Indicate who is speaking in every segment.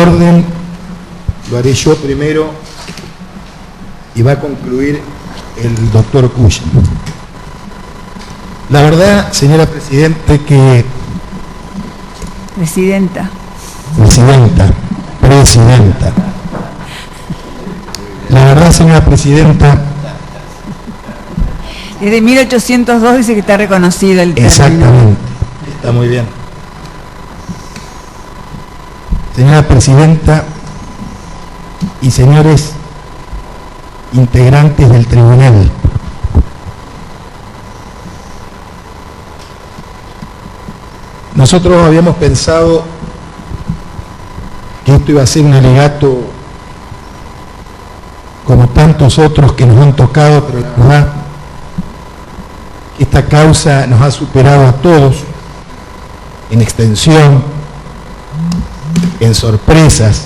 Speaker 1: orden lo haré yo primero y va a concluir el doctor Cuyen. La verdad, señora Presidente, que...
Speaker 2: Presidenta.
Speaker 1: La verdad, señora Presidenta...
Speaker 2: Desde 1802 dice que está reconocido el término.
Speaker 1: Exactamente, está muy bien. Señora Presidenta y señores integrantes del tribunal, nosotros habíamos pensado que esto iba a ser un alegato como tantos otros que nos han tocado, pero la verdad, esta causa nos ha superado a todos en extensión, en sorpresas,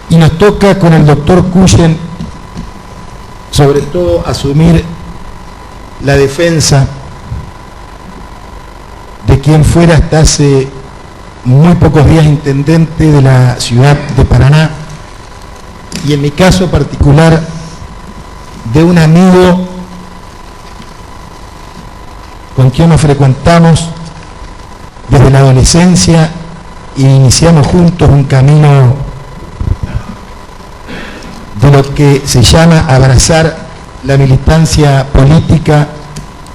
Speaker 1: y nos toca con el doctor Cuyen sobre todo asumir la defensa de quien fuera hasta hace muy pocos días intendente de la ciudad de Paraná, y en mi caso particular de un amigo con quien nos frecuentamos desde la adolescencia y iniciamos juntos un camino de lo que se llama abrazar la militancia política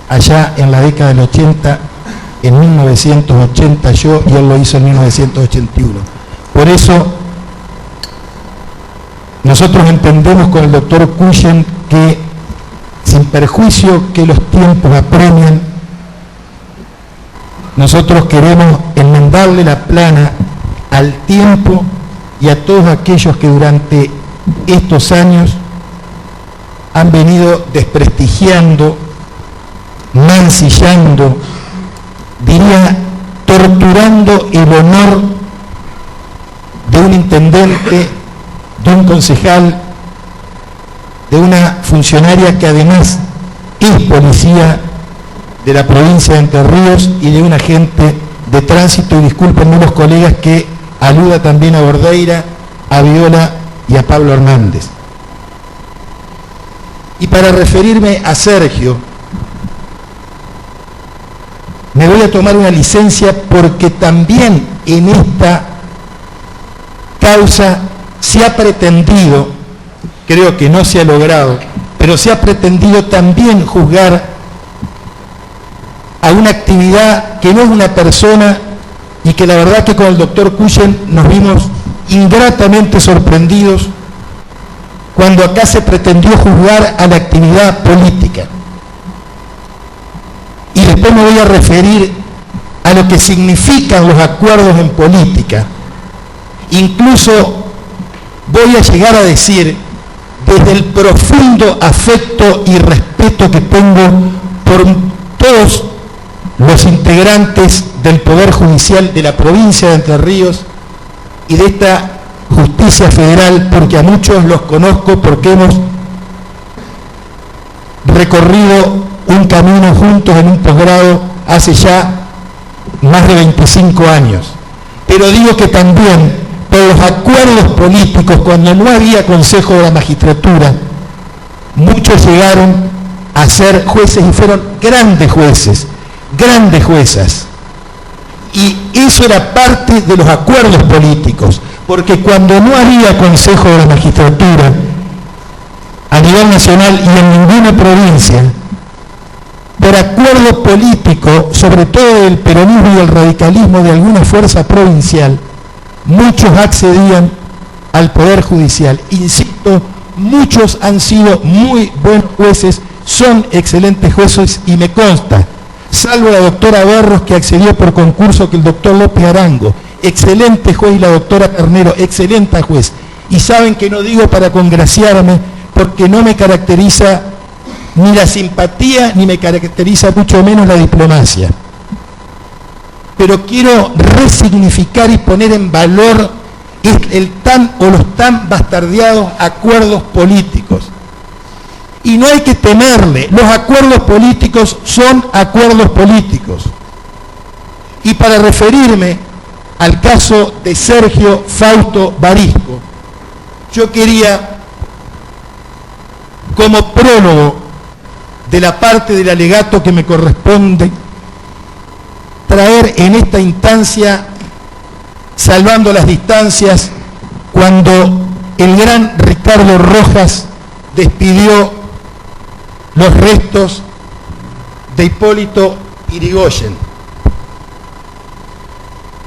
Speaker 1: allá en la década del 80, en 1980 yo, y él lo hizo en 1981. Por eso nosotros entendemos con el doctor Cuyen que, sin perjuicio que los tiempos apremian, nosotros queremos enmendarle la plana al tiempo y a todos aquellos que durante estos años han venido desprestigiando, mancillando, diría, torturando el honor de un intendente, de un concejal, de una funcionaria que además es policía de la provincia de Entre Ríos y de un agente de tránsito, y discúlpenme los colegas que aluda también a Bordeira, a Viola y a Pablo Hernández. Y para referirme a Sergio, me voy a tomar una licencia porque también en esta causa se ha pretendido, creo que no se ha logrado, pero se ha pretendido también juzgar a una actividad que no es una persona, y que la verdad que con el doctor Cuyen nos vimos ingratamente sorprendidos cuando acá se pretendió juzgar a la actividad política. Y después me voy a referir a lo que significan los acuerdos en política. Incluso voy a llegar a decir, desde el profundo afecto y respeto que tengo por todos los integrantes del Poder Judicial de la provincia de Entre Ríos y de esta justicia federal, porque a muchos los conozco porque hemos recorrido un camino juntos en un posgrado hace ya más de 25 años. Pero digo que también por los acuerdos políticos, cuando no había Consejo de la Magistratura, muchos llegaron a ser jueces y fueron grandes jueces, grandes juezas. Y eso era parte de los acuerdos políticos, porque cuando no había Consejo de la Magistratura a nivel nacional y en ninguna provincia, por acuerdo político, sobre todo del peronismo y el radicalismo de alguna fuerza provincial, muchos accedían al Poder Judicial. Insisto, muchos han sido muy buenos jueces, son excelentes jueces, y me consta, salvo la doctora Berros, que accedió por concurso, que el doctor López Arango, excelente juez, y la doctora Carnero, excelente juez. Y saben que no digo para congraciarme, porque no me caracteriza ni la simpatía, ni me caracteriza mucho menos la diplomacia. Pero quiero resignificar y poner en valor el tan o los tan bastardeados acuerdos políticos. Y no hay que temerle, los acuerdos políticos son acuerdos políticos. Y para referirme al caso de Sergio Fausto Barisco, yo quería, como prólogo de la parte del alegato que me corresponde, traer en esta instancia, salvando las distancias, cuando el gran Ricardo Rojas despidió los restos de Hipólito Yrigoyen.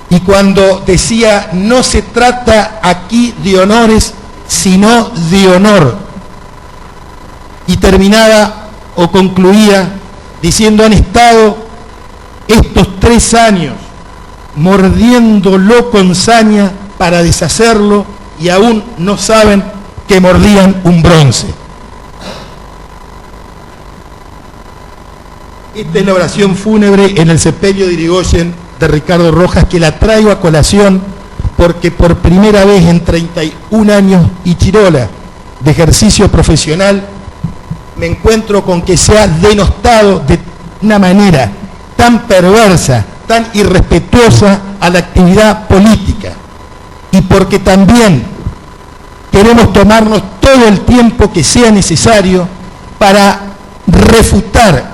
Speaker 1: Y cuando decía, no se trata aquí de honores, sino de honor. Y terminaba o concluía diciendo, han estado estos 3 años mordiéndolo con saña para deshacerlo y aún no saben que mordían un bronce. Esta es la oración fúnebre en el sepelio de Yrigoyen de Ricardo Rojas, que la traigo a colación porque por primera vez en 31 años y chirola de ejercicio profesional me encuentro con que se ha denostado de una manera tan perversa, tan irrespetuosa a la actividad política, y porque también queremos tomarnos todo el tiempo que sea necesario para refutar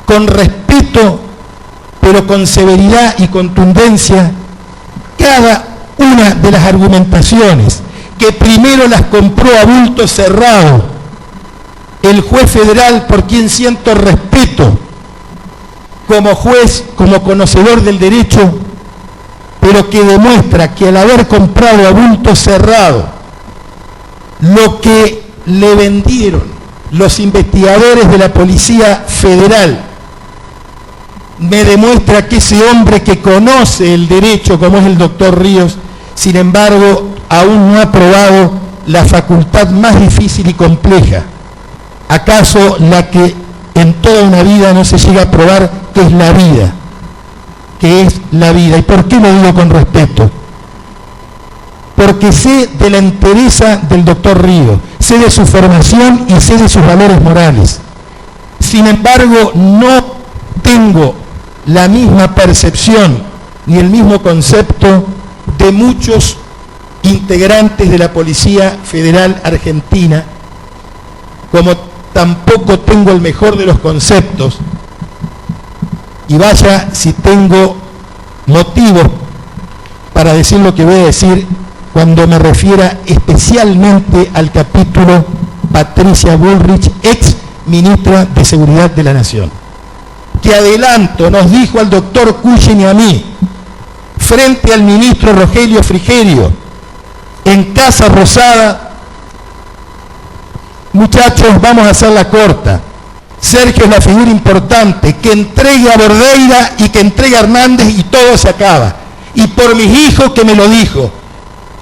Speaker 1: con respeto, pero con severidad y contundencia, cada una de las argumentaciones que primero las compró a bulto cerrado el juez federal, por quien siento respeto como juez, como conocedor del derecho, pero que demuestra que al haber comprado a bulto cerrado lo que le vendieron los investigadores de la Policía Federal, me demuestra que ese hombre que conoce el derecho, como es el doctor Ríos, sin embargo, aún no ha probado la facultad más difícil y compleja. ¿Acaso la que en toda una vida no se llega a probar, que es la vida? Que es la vida. ¿Y por qué lo digo con respeto? Porque sé de la entereza del doctor Ríos, sé de su formación y sé de sus valores morales. Sin embargo, no tengo la misma percepción ni el mismo concepto de muchos integrantes de la Policía Federal Argentina, como tampoco tengo el mejor de los conceptos, y vaya si tengo motivos para decir lo que voy a decir cuando me refiera especialmente al capítulo Patricia Bullrich, ex ministra de Seguridad de la Nación, que adelanto nos dijo al doctor Cuyen y a mí, frente al ministro Rogelio Frigerio, en Casa Rosada: muchachos, vamos a hacerla corta. Sergio es la figura importante, que entregue a Bordeira y que entregue a Hernández y todo se acaba. Y por mis hijos que me lo dijo.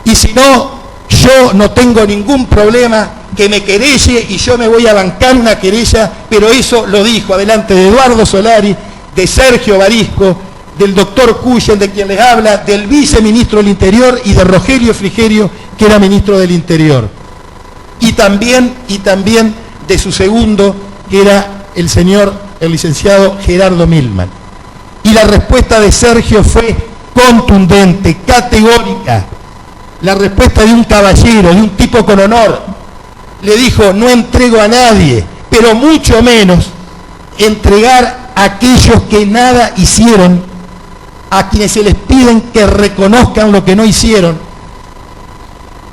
Speaker 1: Y si no, yo no tengo ningún problema que me querelle y yo me voy a bancar una querella, pero eso lo dijo adelante de Eduardo Solari, de Sergio Barisco, del doctor Cuyen, de quien les habla, del viceministro del Interior y de Rogelio Frigerio, que era ministro del Interior. Y también de su segundo, que era el licenciado Gerardo Milman. Y la respuesta de Sergio fue contundente, categórica. La respuesta de un caballero, de un tipo con honor. Le dijo: no entrego a nadie, pero mucho menos entregar a aquellos que nada hicieron, a quienes se les piden que reconozcan lo que no hicieron,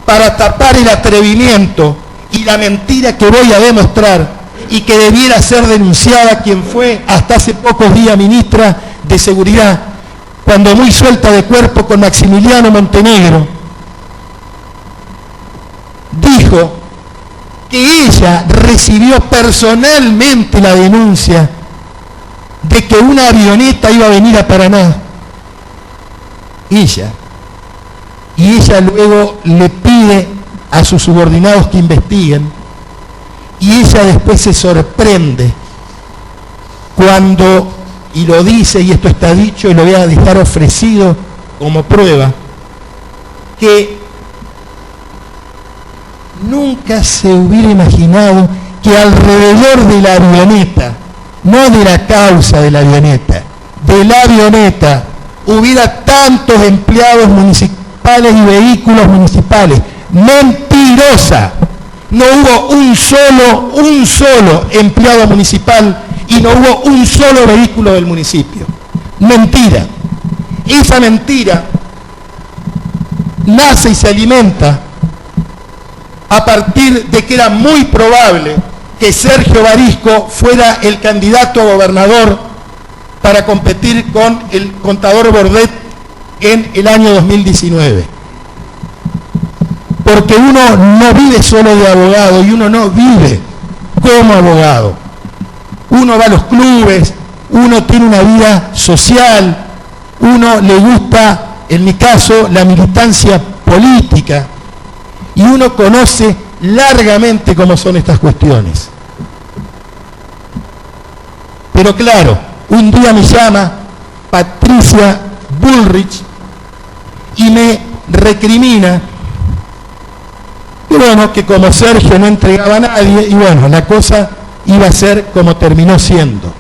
Speaker 1: para tapar el atrevimiento y la mentira que voy a demostrar, y que debiera ser denunciada quien fue hasta hace pocos días ministra de Seguridad, cuando muy suelta de cuerpo con Maximiliano Montenegro, dijo que ella recibió personalmente la denuncia de que una avioneta iba a venir a Paraná. Ella. Y ella luego le pide a sus subordinados que investiguen, y ella después se sorprende cuando, y lo dice, y esto está dicho y lo voy a dejar ofrecido como prueba, que nunca se hubiera imaginado que alrededor de la avioneta, no de la causa de la avioneta, hubiera tantos empleados municipales y vehículos municipales. Mentirosa. No hubo un solo empleado municipal y no hubo un solo vehículo del municipio. Mentira. Esa mentira nace y se alimenta a partir de que era muy probable que Sergio Barisco fuera el candidato a gobernador para competir con el contador Bordet en el año 2019. Porque uno no vive solo de abogado y uno no vive como abogado. Uno va a los clubes, uno tiene una vida social, uno le gusta, en mi caso, la militancia política, y uno conoce largamente cómo son estas cuestiones. Pero claro, un día me llama Patricia Bullrich y me recrimina y bueno, que como Sergio no entregaba a nadie, y bueno, la cosa iba a ser como terminó siendo.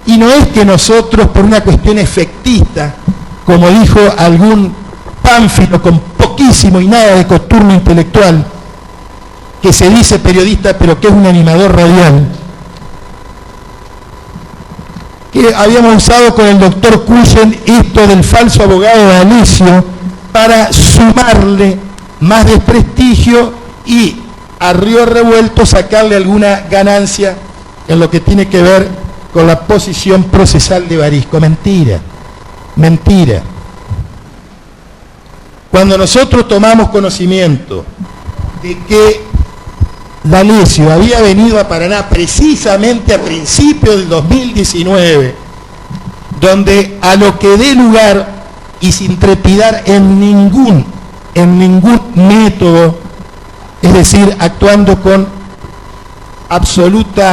Speaker 1: Y no es que nosotros, por una cuestión efectista, como dijo algún pánfilo con poquísimo y nada de coturno intelectual, que se dice periodista pero que es un animador radial, que habíamos usado con el doctor Cuyen esto del falso abogado de D'Alessio para sumarle más desprestigio y a río revuelto sacarle alguna ganancia en lo que tiene que ver con la posición procesal de Barisco. Mentira. Cuando nosotros tomamos conocimiento de que D'Alessio había venido a Paraná precisamente a principios del 2019, donde a lo que dé lugar y sin trepidar en ningún método, es decir, actuando con absoluto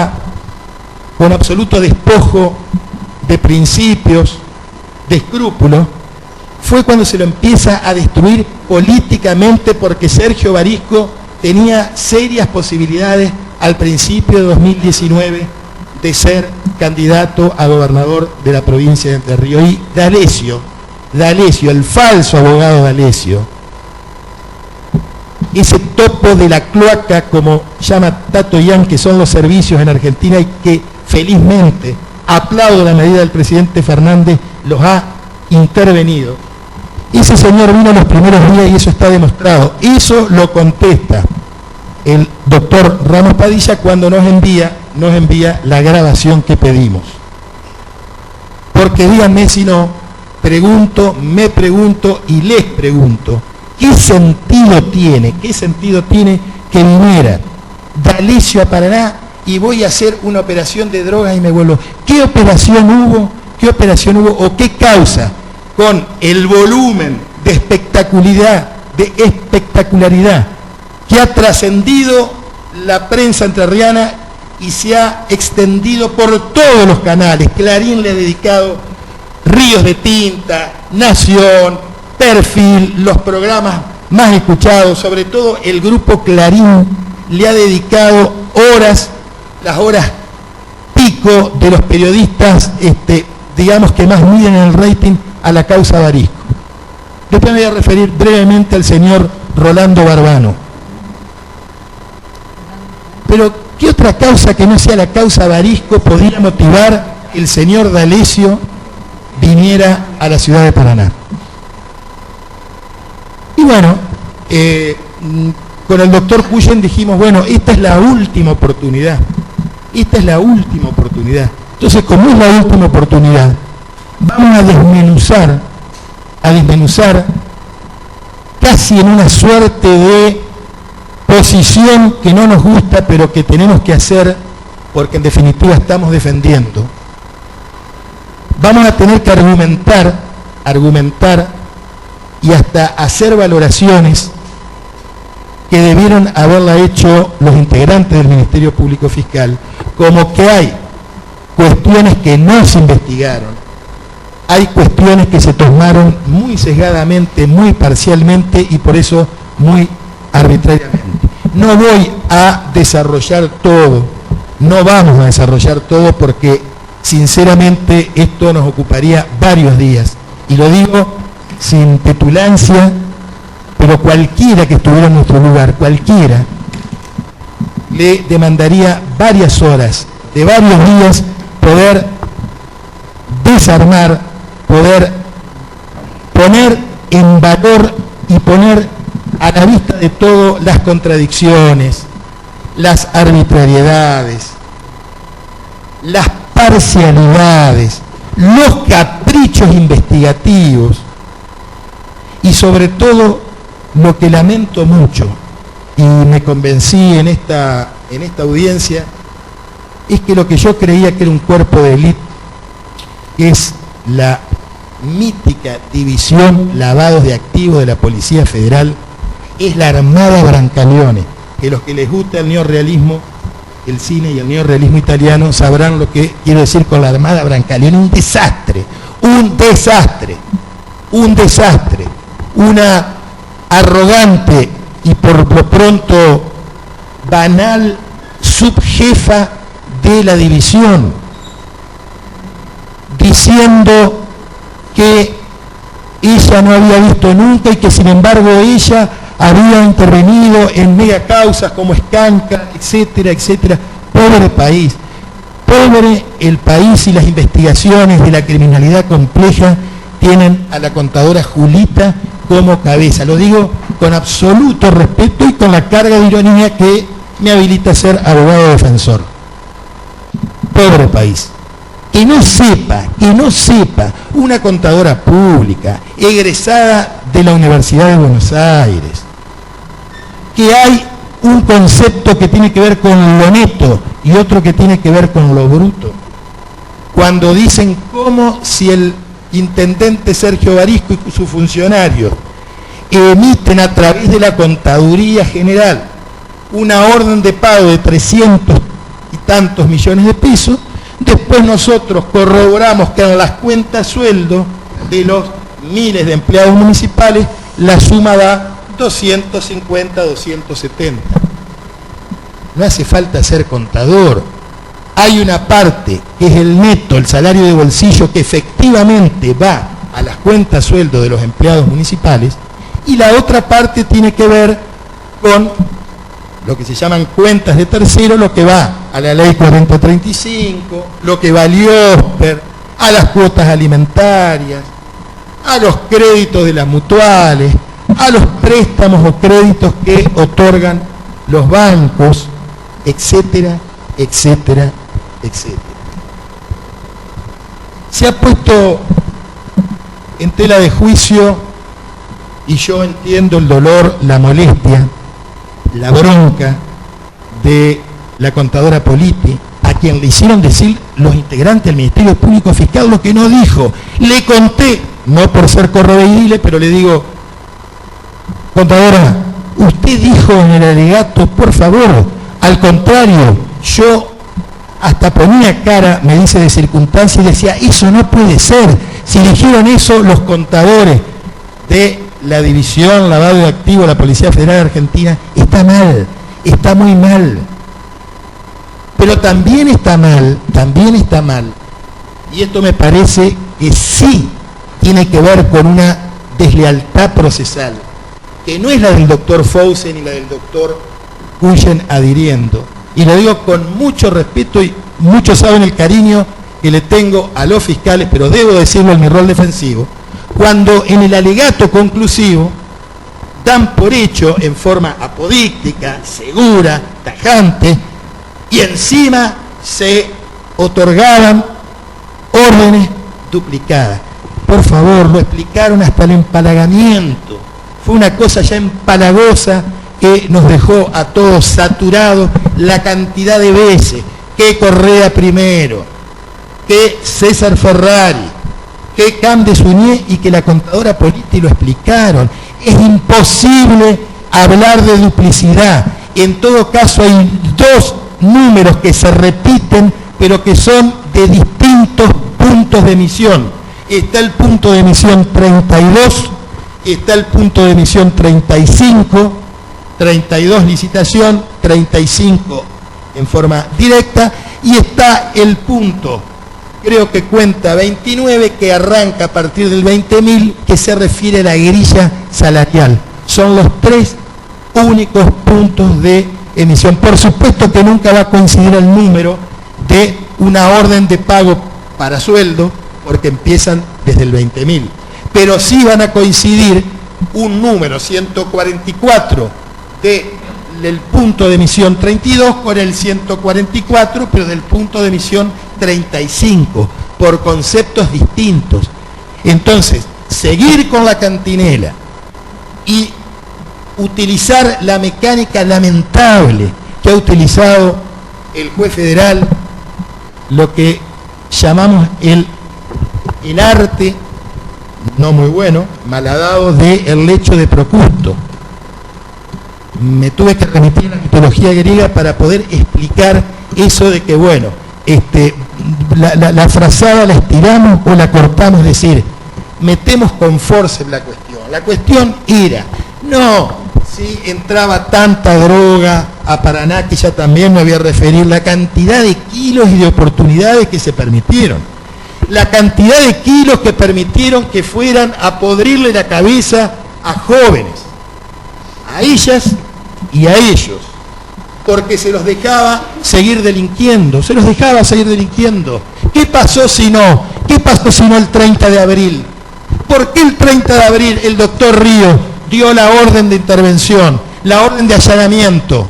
Speaker 1: despojo de principios, de escrúpulos, fue cuando se lo empieza a destruir políticamente, porque Sergio Barisco tenía serias posibilidades al principio de 2019 de ser candidato a gobernador de la provincia de Entre Ríos. Y D'Alessio, el falso abogado D'Alessio, ese topo de la cloaca, como llama Tato Yan, que son los servicios en Argentina y que felizmente, aplaudo la medida del presidente Fernández, los ha intervenido. Ese señor vino los primeros días y eso está demostrado. Eso lo contesta el doctor Ramos Padilla cuando nos envía la grabación que pedimos. Porque díganme si no, me pregunto y les pregunto, ¿qué sentido tiene que viniera D'Alessio a Paraná y voy a hacer una operación de drogas y me vuelvo? ¿Qué operación hubo o qué causa con el volumen de espectacularidad que ha trascendido la prensa entrerriana y se ha extendido por todos los canales? Clarín le ha dedicado ríos de tinta, Nación, Perfil, los programas más escuchados, sobre todo el grupo Clarín le ha dedicado las horas pico de los periodistas, digamos que más miden el rating a la causa Barisco. Después me voy a referir brevemente al señor Rolando Barbano. Pero, ¿qué otra causa que no sea la causa Barisco podría motivar que el señor D'Alessio viniera a la ciudad de Paraná? Y bueno, con el doctor Cuyen dijimos, bueno, esta es la última oportunidad. Entonces, como es la última oportunidad, vamos a desmenuzar casi en una suerte de posición que no nos gusta, pero que tenemos que hacer porque en definitiva estamos defendiendo. Vamos a tener que argumentar y hasta hacer valoraciones que debieron haberla hecho los integrantes del Ministerio Público Fiscal, como que hay cuestiones que no se investigaron, hay cuestiones que se tomaron muy sesgadamente, muy parcialmente y por eso muy arbitrariamente. No voy a desarrollar todo, no vamos a desarrollar todo porque sinceramente esto nos ocuparía varios días. Y lo digo sin petulancia, pero cualquiera que estuviera en nuestro lugar, cualquiera, le demandaría varias horas, de varios días, poder desarmar, poder poner en valor y poner a la vista de todo las contradicciones, las arbitrariedades, las parcialidades, los caprichos investigativos y sobre todo lo que lamento mucho, y me convencí en esta audiencia, es que lo que yo creía que era un cuerpo de élite, que es la mítica división lavados de activos de la Policía Federal, es la Armada Brancaleone, que los que les gusta el neorrealismo, el cine y el neorrealismo italiano sabrán lo que quiero decir con la Armada Brancaleone. Un desastre, una arrogante y por lo pronto banal subjefa de la división, diciendo que ella no había visto nunca y que sin embargo ella había intervenido en mega causas como Escanca, etcétera, etcétera. Pobre país, pobre el país, y las investigaciones de la criminalidad compleja tienen a la contadora Julita como cabeza. Lo digo con absoluto respeto y con la carga de ironía que me habilita a ser abogado defensor. Pobre país. Que no sepa una contadora pública, egresada de la Universidad de Buenos Aires, que hay un concepto que tiene que ver con lo neto y otro que tiene que ver con lo bruto. Cuando dicen como si el intendente Sergio Barisco y sus funcionarios emiten a través de la Contaduría General una orden de pago de 300 y tantos millones de pesos, después nosotros corroboramos que en las cuentas sueldo de los miles de empleados municipales la suma da 250, 270. No hace falta ser contador. Hay una parte que es el neto, el salario de bolsillo, que efectivamente va a las cuentas sueldo de los empleados municipales, y la otra parte tiene que ver con lo que se llaman cuentas de tercero, lo que va a la ley 4035, lo que va al IOSPER, a las cuotas alimentarias, a los créditos de las mutuales, a los préstamos o créditos que otorgan los bancos, etcétera, etcétera, etcétera. Se ha puesto en tela de juicio, y yo entiendo el dolor, la molestia, la bronca de la contadora Politi, a quien le hicieron decir los integrantes del Ministerio Público Fiscal lo que no dijo. Le conté, no por ser correveidile, pero le digo: contadora, usted dijo en el alegato, por favor, al contrario, yo hasta ponía cara, me dice, de circunstancia, y decía, eso no puede ser. Si dijeron eso los contadores de la División Lavado de Activos de la Policía Federal de Argentina, está mal, está muy mal. Pero también está mal, y esto me parece que sí tiene que ver con una deslealtad procesal, que no es la del doctor Fauce ni la del doctor Huyen adhiriendo. Y lo digo con mucho respeto, y muchos saben el cariño que le tengo a los fiscales, pero debo decirlo en mi rol defensivo, cuando en el alegato conclusivo dan por hecho en forma apodíctica, segura, tajante, y encima se otorgaban órdenes duplicadas. Por favor, lo explicaron hasta el empalagamiento. Fue una cosa ya empalagosa que nos dejó a todos saturados la cantidad de veces que Correa primero, que César Ferrari, que Cam de Suñé y que la contadora Politi lo explicaron. Es imposible hablar de duplicidad. En todo caso hay dos números que se repiten, pero que son de distintos puntos de emisión. Está el punto de emisión 32, está el punto de emisión 35, 32 licitación, 35 en forma directa, y está el punto creo que cuenta 29, que arranca a partir del 20.000, que se refiere a la grilla salarial. Son los 3 únicos puntos de emisión. Por supuesto que nunca va a coincidir el número de una orden de pago para sueldo, porque empiezan desde el 20.000. Pero sí van a coincidir un número 144 del punto de emisión 32 con el 144, pero del punto de emisión 35, por conceptos distintos. Entonces, seguir con la cantinela y utilizar la mecánica lamentable que ha utilizado el juez federal, lo que llamamos el arte, no muy bueno, malhadado, del lecho de Procusto. Me tuve que remitir a la mitología griega para poder explicar eso de que, bueno, la frazada la estiramos o la cortamos, es decir, metemos con fuerza en la cuestión. La cuestión era, no si entraba tanta droga a Paraná, que ya también me voy a referir, la cantidad de kilos y de oportunidades que se permitieron. La cantidad de kilos que permitieron que fueran a podrirle la cabeza a jóvenes, a ellas y a ellos, porque se los dejaba seguir delinquiendo, ¿Qué pasó si no? ¿Qué pasó si no el 30 de abril? ¿Por qué el 30 de abril el doctor Ríos dio la orden de intervención, la orden de allanamiento?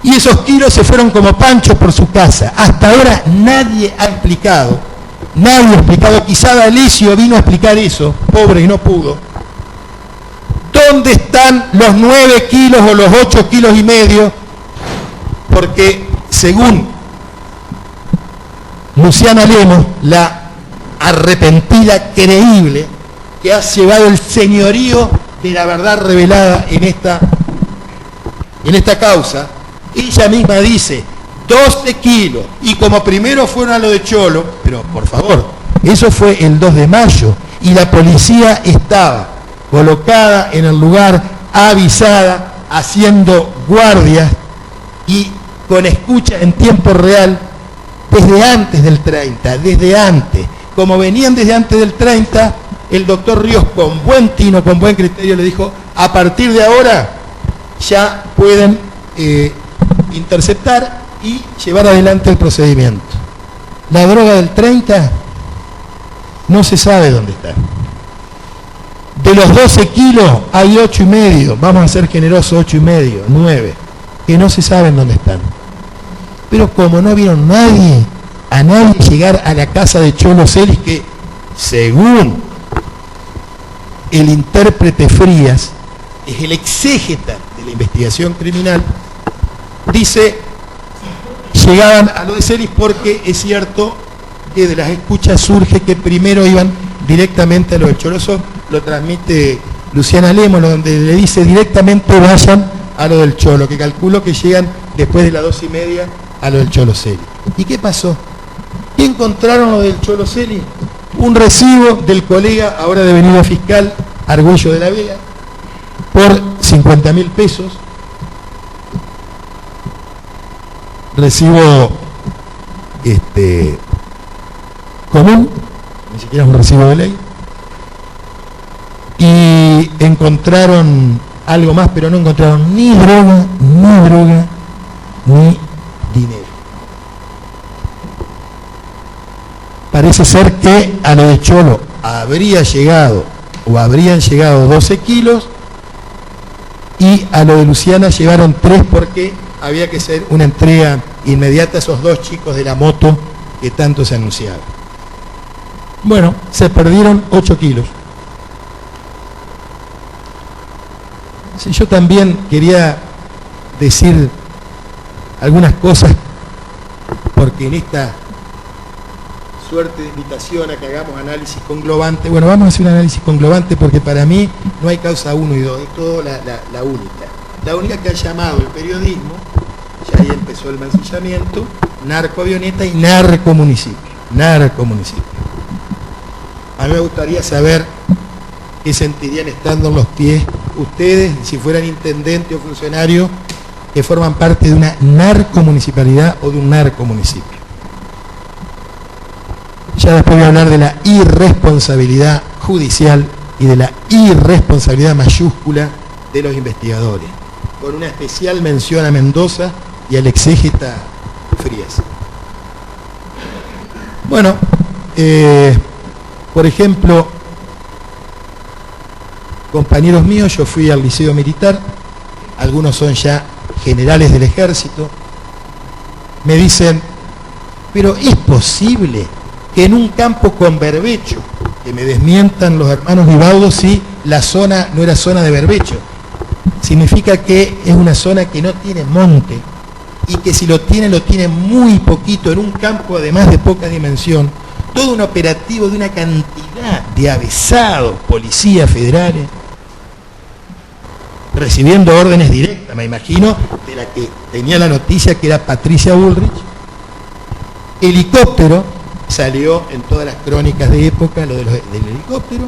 Speaker 1: Y esos kilos se fueron como panchos por su casa. Hasta ahora nadie ha explicado, quizá D'Alessio vino a explicar eso, pobre y no pudo. ¿Dónde están los 9 kilos o los 8 kilos y medio? Porque según Luciana Lemos, la arrepentida creíble que ha llevado el señorío de la verdad revelada en esta causa, ella misma dice 12 kilos, y como primero fueron a lo de Cholo, pero por favor, eso fue el 2 de mayo, y la policía estaba colocada en el lugar, avisada, haciendo guardias y con escucha en tiempo real desde antes del 30, desde antes. Como venían desde antes del 30, el doctor Ríos, con buen tino, con buen criterio, le dijo, a partir de ahora ya pueden interceptar y llevar adelante el procedimiento. La droga del 30 no se sabe dónde está. De los 12 kilos hay 8 y medio, vamos a ser generosos, 8 y medio, 9, que no se saben dónde están. Pero como no vieron a nadie llegar a la casa de Cholo Celis, que según el intérprete Frías, es el exégeta de la investigación criminal, dice, llegaban a lo de Celis porque es cierto que de las escuchas surge que primero iban directamente a lo del Choloso, lo transmite Luciana Lemos, donde le dice directamente vayan a lo del Cholo, que calculo que llegan después de las 2:30 a lo del Cholo Celis. ¿Y qué pasó? ¿Qué encontraron lo del Cholo Celis? Un recibo del colega, ahora devenido fiscal, Argüello de la Vega, por 50.000 pesos. Recibo común, ni siquiera es un recibo de ley. Y encontraron algo más, pero no encontraron ni droga, ni dinero. Parece ser que a lo de Cholo habrían llegado 12 kilos y a lo de Luciana llevaron 3 porque había que hacer una entrega inmediata a esos 2 chicos de la moto que tanto se anunciaban. Bueno, se perdieron 8 kilos. Sí, yo también quería decir algunas cosas, porque en esta suerte de invitación a que hagamos análisis conglobante, bueno, vamos a hacer un análisis conglobante porque para mí no hay causa 1 y 2, es toda la única. La única que ha llamado el periodismo, ya ahí empezó el mancillamiento, narcoavioneta y narcomunicipio. A mí me gustaría saber qué sentirían estando en los pies ustedes si fueran intendente o funcionario que forman parte de una narcomunicipalidad o de un narcomunicipio. Ya después voy a hablar de la irresponsabilidad judicial y de la irresponsabilidad mayúscula de los investigadores, con una especial mención a Mendoza y al exégeta Frías. Bueno, por ejemplo, compañeros míos, yo fui al liceo militar, algunos son ya generales del ejército, me dicen, pero ¿es posible que en un campo con berbecho, que me desmientan los hermanos Vivaudo si la zona no era zona de berbecho? Significa que es una zona que no tiene monte y que si lo tiene muy poquito, en un campo además de poca dimensión, todo un operativo de una cantidad de avesados policías federales, recibiendo órdenes directas, me imagino, de la que tenía la noticia, que era Patricia Bullrich. Helicóptero, salió en todas las crónicas de época lo del helicóptero,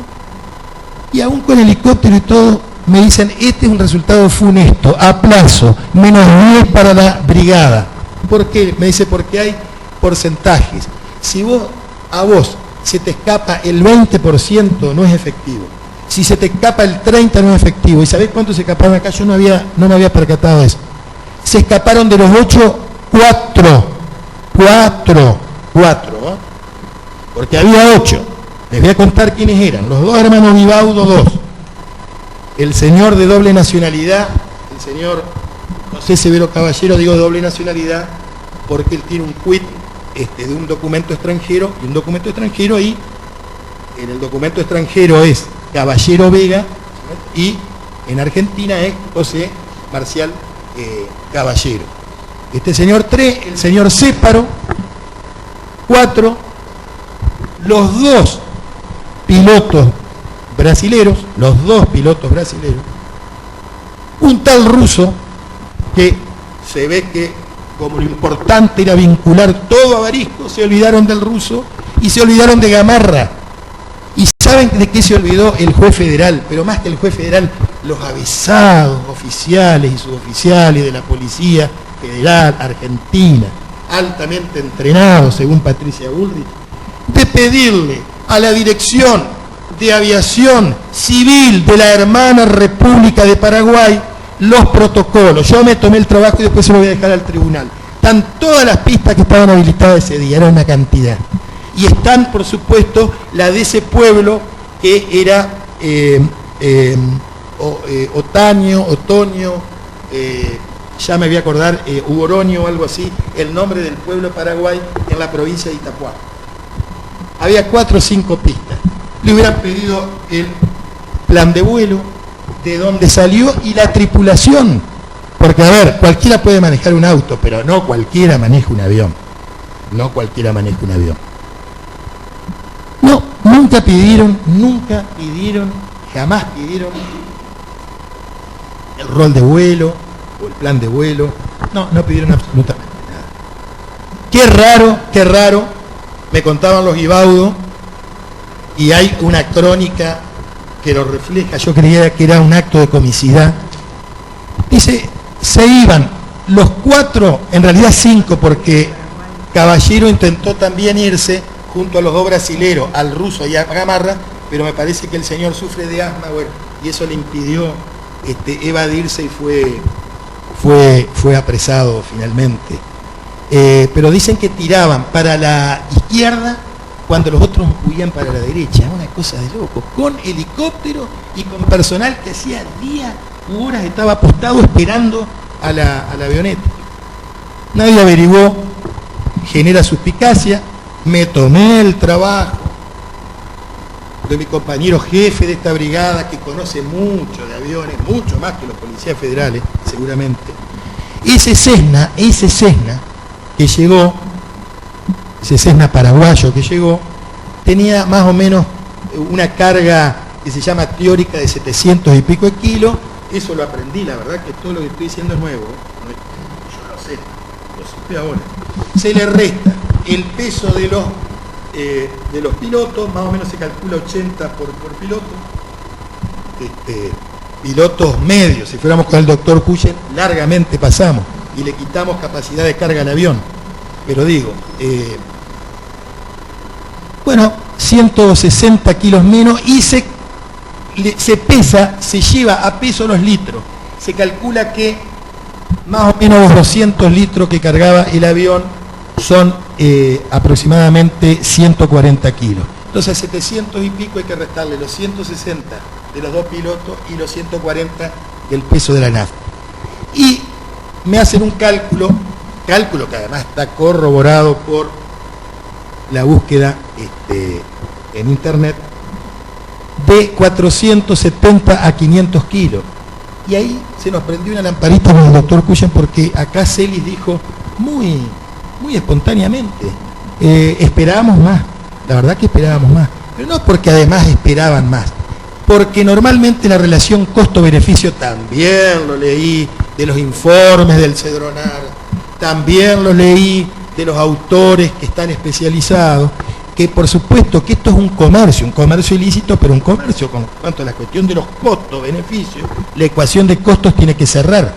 Speaker 1: y aún con helicóptero y todo, me dicen, este es un resultado funesto, a plazo, -10 para la brigada. ¿Por qué? Me dice, porque hay porcentajes. Si a vos se te escapa el 20%, no es efectivo. Si se te escapa el 30%, no es efectivo. ¿Y sabés cuántos se escaparon acá? Yo no me había percatado de eso. Se escaparon de los 8, 4, ¿eh? Porque había 8. Les voy a contar quiénes eran. Los dos hermanos Vivaudo, 2. El señor de doble nacionalidad, el señor José Severo Caballero, digo de doble nacionalidad, porque él tiene un quit de un documento extranjero, y un documento extranjero ahí, en el documento extranjero es Caballero Vega, y en Argentina es José Marcial Caballero. Este señor 3, el señor Céparo, 4, los dos pilotos brasileros, un tal ruso que se ve que como lo importante era vincular todo a Barisco, se olvidaron del ruso y se olvidaron de Gamarra. ¿Y saben de qué se olvidó el juez federal? Pero más que el juez federal, los avisados oficiales y suboficiales de la Policía Federal Argentina, altamente entrenados, según Patricia Bullrich, de pedirle a la Dirección de Aviación Civil de la hermana República de Paraguay los protocolos. Yo me tomé el trabajo y después se lo voy a dejar al tribunal. Están todas las pistas que estaban habilitadas ese día, era una cantidad. Y están, por supuesto, la de ese pueblo que era Otoño, ya me voy a acordar, Oroño o algo así, el nombre del pueblo de Paraguay en la provincia de Itapuá. Había 4 o 5 pistas. Le hubieran pedido el plan de vuelo, de dónde salió y la tripulación. Porque, a ver, cualquiera puede manejar un auto, pero no cualquiera maneja un avión. No cualquiera maneja un avión. No, nunca pidieron, jamás pidieron el rol de vuelo o el plan de vuelo. No pidieron absolutamente nada. Qué raro, me contaban los Vivaudo, y hay una crónica que lo refleja, yo creía que era un acto de comicidad. Dice, se iban los 4, en realidad 5, porque Caballero intentó también irse junto a los dos brasileros, al ruso y a Gamarra, pero me parece que el señor sufre de asma, bueno, y eso le impidió evadirse y fue apresado finalmente. Pero dicen que tiraban para la izquierda cuando los otros huían para la derecha, una cosa de loco, con helicóptero y con personal que hacía días u horas estaba apostado esperando a la avioneta. Nadie averiguó, genera suspicacia. Me tomé el trabajo de mi compañero jefe de esta brigada, que conoce mucho de aviones, mucho más que los policías federales, seguramente. Ese Cessna que llegó, ese Cessna paraguayo que llegó, tenía más o menos una carga que se llama teórica de 700 y pico de kilos. Eso lo aprendí, la verdad que todo lo que estoy diciendo es nuevo, yo lo sé, lo supe ahora. Se le resta el peso de los pilotos, más o menos se calcula 80 por piloto. Pilotos medios, si fuéramos con el doctor Cuyen, largamente pasamos y le quitamos capacidad de carga al avión. Pero digo, bueno, 160 kilos menos y se pesa, se lleva a peso los litros. Se calcula que más o menos los 200 litros que cargaba el avión son aproximadamente 140 kilos. Entonces, 700 y pico hay que restarle los 160 de los dos pilotos y los 140 del peso de la nafta. Y me hacen un cálculo que además está corroborado por la búsqueda en internet, de 470 a 500 kilos. Y ahí se nos prendió una lamparita con el doctor Cuyen, porque acá Celis dijo muy espontáneamente, esperábamos más, la verdad que esperábamos más, pero no porque además esperaban más, porque normalmente la relación costo-beneficio, también lo leí de los informes del Cedronar, también lo leí de los autores que están especializados, que por supuesto que esto es un comercio ilícito, pero un comercio con cuanto a la cuestión de los costos-beneficios, la ecuación de costos tiene que cerrar.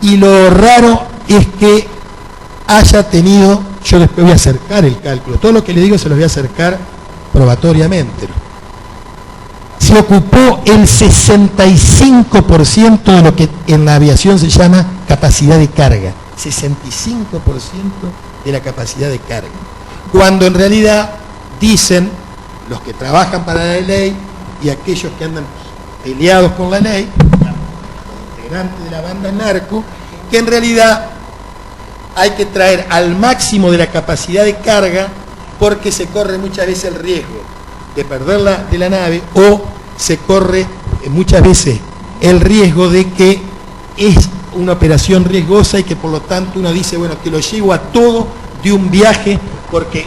Speaker 1: Y lo raro es que haya tenido, yo después voy a acercar el cálculo, todo lo que le digo se lo voy a acercar probatoriamente. Se ocupó el 65% de lo que en la aviación se llama capacidad de carga, 65% de la capacidad de carga. Cuando en realidad dicen los que trabajan para la ley y aquellos que andan peleados con la ley, los integrantes de la banda narco, que en realidad hay que traer al máximo de la capacidad de carga porque se corre muchas veces el riesgo de perderla de la nave, o se corre muchas veces el riesgo de que es una operación riesgosa y que por lo tanto uno dice, bueno, que lo llevo a todo de un viaje, porque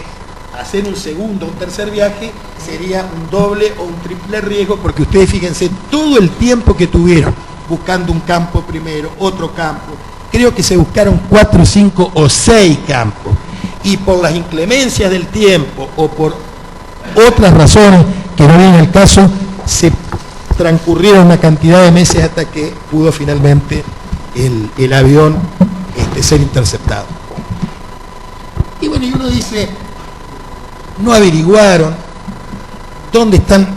Speaker 1: hacer un segundo o un tercer viaje sería un doble o un triple riesgo, porque ustedes fíjense todo el tiempo que tuvieron buscando un campo primero, otro campo, creo que se buscaron 4, 5 o 6 campos, y por las inclemencias del tiempo o por otras razones que no vienen al caso, se transcurrieron una cantidad de meses hasta que pudo finalmente el avión ser interceptado. Y bueno, y uno dice, no averiguaron dónde están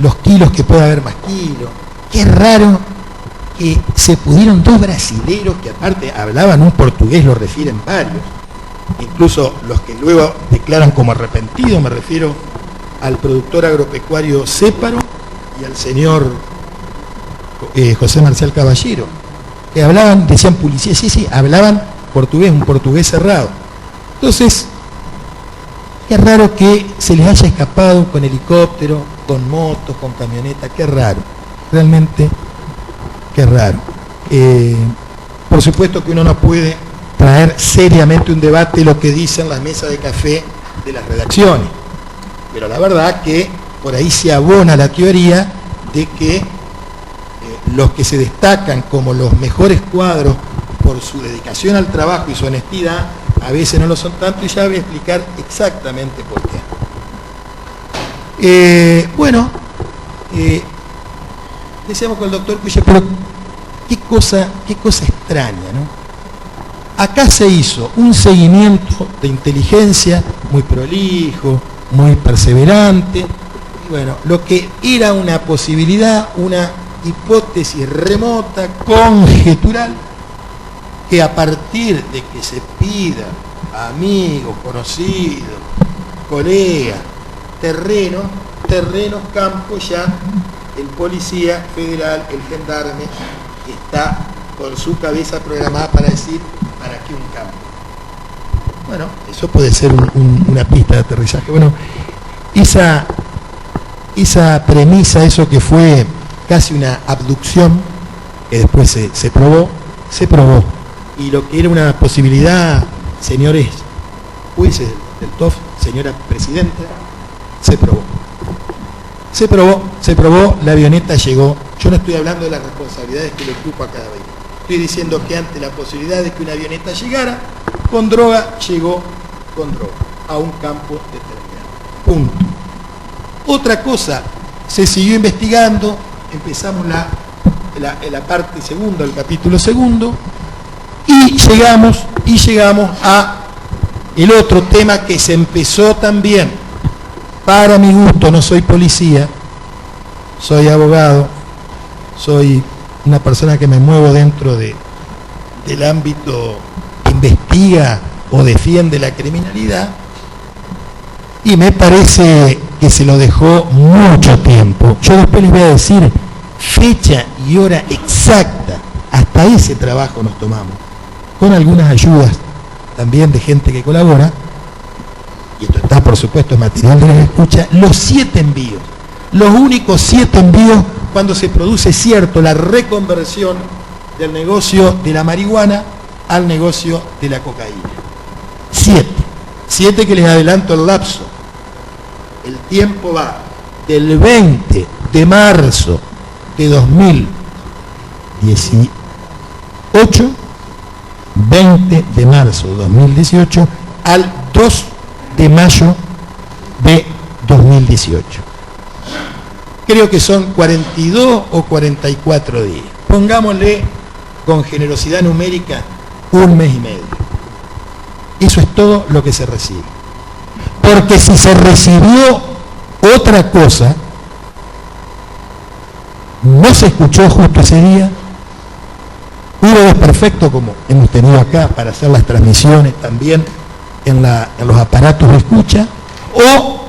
Speaker 1: los kilos, que puede haber más kilos. Qué raro que se pudieron dos brasileros que aparte hablaban un portugués, lo refieren varios, incluso los que luego declaran como arrepentidos, me refiero al productor agropecuario Céparo y al señor José Marcial Caballero, que hablaban, decían policía, sí, hablaban portugués, un portugués cerrado. Entonces, qué raro que se les haya escapado con helicóptero, con motos, con camionetas, qué raro, realmente qué raro. Por supuesto que uno no puede traer seriamente un debate lo que dicen las mesas de café de las redacciones, pero la verdad que por ahí se abona la teoría de que los que se destacan como los mejores cuadros por su dedicación al trabajo y su honestidad, a veces no lo son tanto, y ya voy a explicar exactamente por qué. Decíamos con el doctor Cuyen, pero qué cosa extraña, ¿no? Acá se hizo un seguimiento de inteligencia muy prolijo, muy perseverante, y bueno, lo que era una posibilidad, una hipótesis remota, conjetural, que a partir de que se pida a amigos, conocidos, colegas, terrenos, campos, ya el policía federal, el gendarme, está con su cabeza programada para decir, ¿para qué un campo? Bueno, eso puede ser una pista de aterrizaje. Bueno, esa premisa, eso que fue casi una abducción, que después se probó, y lo que era una posibilidad, señores jueces del TOF, señora presidenta, se probó, la avioneta llegó. Yo no estoy hablando de las responsabilidades que le ocupa a cada vez. Estoy diciendo que ante la posibilidad de que una avioneta llegara con droga, llegó con droga a un campo determinado. Punto. Otra cosa, se siguió investigando, empezamos la parte segunda, el capítulo segundo, y llegamos a El otro tema que se empezó también, para mi gusto, no soy policía, soy abogado, soy una persona que me muevo dentro del ámbito que investiga o defiende la criminalidad, y me parece que se lo dejó mucho tiempo. Yo después les voy a decir fecha y hora exacta. Hasta ese trabajo nos tomamos, con algunas ayudas también de gente que colabora, y esto está por supuesto en material de la escucha, los 7 envíos, los únicos 7 envíos cuando se produce la reconversión del negocio de la marihuana al negocio de la cocaína. 7 que les adelanto el lapso. El tiempo va del 20 de marzo de 2018, 20 de marzo de 2018 al 2 de mayo de 2018. Creo que son 42 o 44 días. Pongámosle con generosidad numérica 1 mes y medio. Eso es todo lo que se recibe. Porque si se recibió otra cosa, no se escuchó justo ese día, hubo desperfecto como hemos tenido acá para hacer las transmisiones también en los aparatos de escucha, o